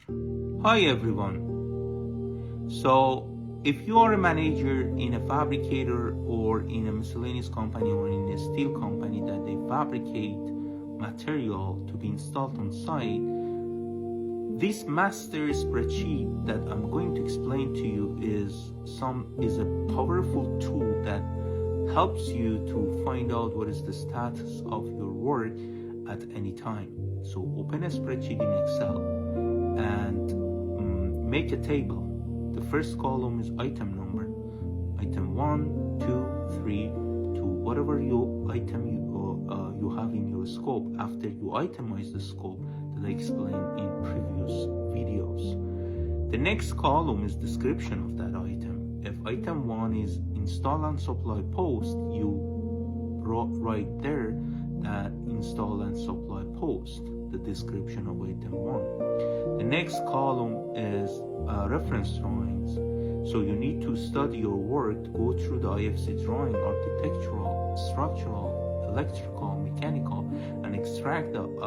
Hi everyone. So if you are a manager in a fabricator or in a miscellaneous company or in a steel company that they fabricate material to be installed on site, this master spreadsheet that I'm going to explain to you is a powerful tool that helps you to find out what is the status of your work at any time. So open a spreadsheet in Excel and make a table. The first column is item number, item 1, 2, 3, to whatever item you have in your scope after you itemize the scope that I explained in previous videos. The next column is description of that item. If item 1 is install and supply post, you write there that install and supply post, the description of item 1. The next column is reference drawings. So you need to study your work, go through the IFC drawing, architectural, structural, electrical, mechanical, and extract those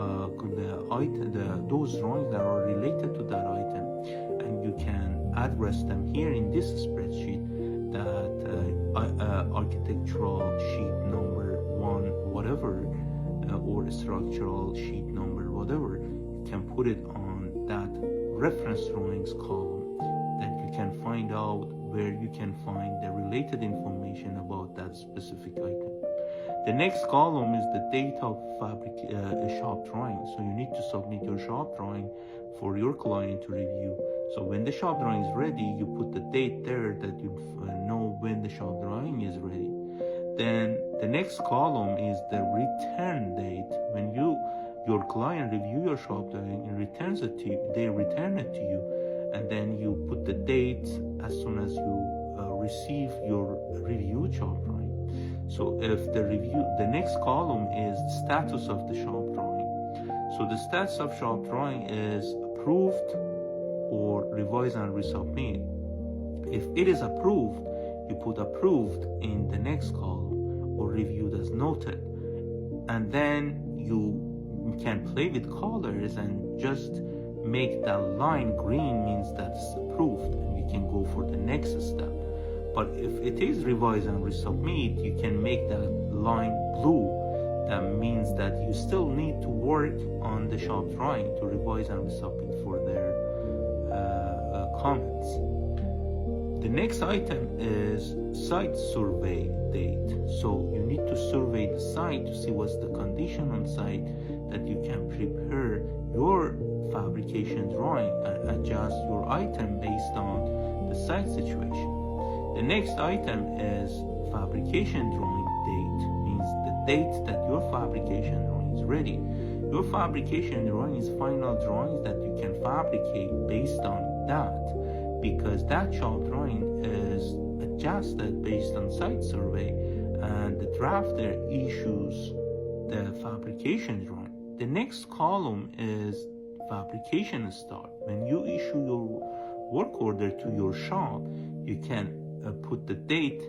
drawings that are related to that item, and you can address them here in this spreadsheet. That architectural sheet number 1, whatever, or structural sheet number whatever, you can put it on that reference drawings column, that you can find out where you can find the related information about that specific item. The next column is the date of shop drawing. So you need to submit your shop drawing for your client to review. So when the shop drawing is ready, you put the date there that you know when the shop drawing is ready. Then the next column is the return date. When your client review your shop drawing and returns it to you, they return it to you, and then you put the date as soon as you receive your reviewed shop drawing. So if the next column is the status of the shop drawing. So the status of shop drawing is approved or revise and resubmit. If it is approved, you put approved in the next column, or reviewed as noted. And then you can play with colors and just make that line green means that it's approved, and you can go for the next step. But if it is revise and resubmit, you can make that line blue. That means that you still need to work on the shop drawing to revise and resubmit for their comments. The next item is site survey date. So you need to survey the site to see what's the condition on site, that you can prepare your fabrication drawing and adjust your item based on the site situation. The next item is fabrication drawing date, means the date that your fabrication drawing is ready. Your fabrication drawing is final drawings that you can fabricate based on that, because that shop drawing is adjusted based on site survey, and the drafter issues the fabrication drawing. The next column is fabrication start. When you issue your work order to your shop, you can put the date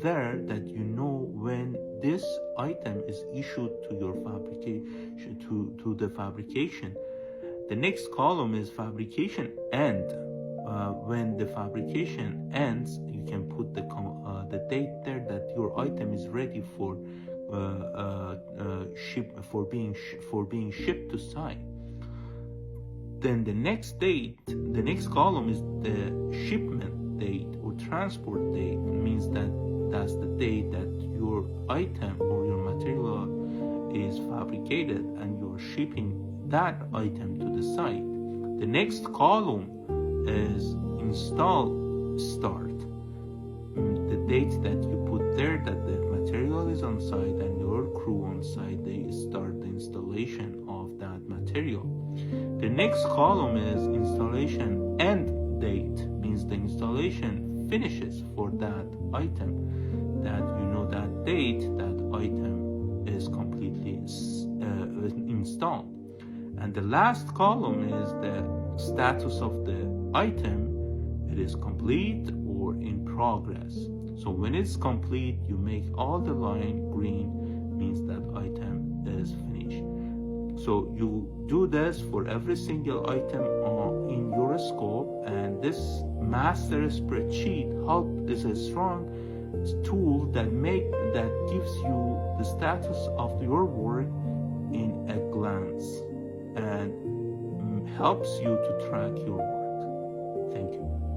there that you know when this item is issued to your fabrication, to the fabrication. The next column is fabrication end. When the fabrication ends, you can put the date there that your item is ready for being shipped to site. Then the next column is the shipment date or transport date. It means that that's the date that your item or your material is fabricated and you're shipping that item to the site. The next column is install start. The date that you put there that the material is on site and your crew on site, they start the installation of that material. The next column is installation end date, means the installation finishes for that item, that you know that date that item is completely installed. And the last column is the status of the item. It is complete or in progress. So when it's complete, you make all the line green, means that item is finished. So you do this for every single item in your Periscope, and this master spreadsheet is a strong tool that gives you the status of your work in a glance and helps you to track your work. Thank you.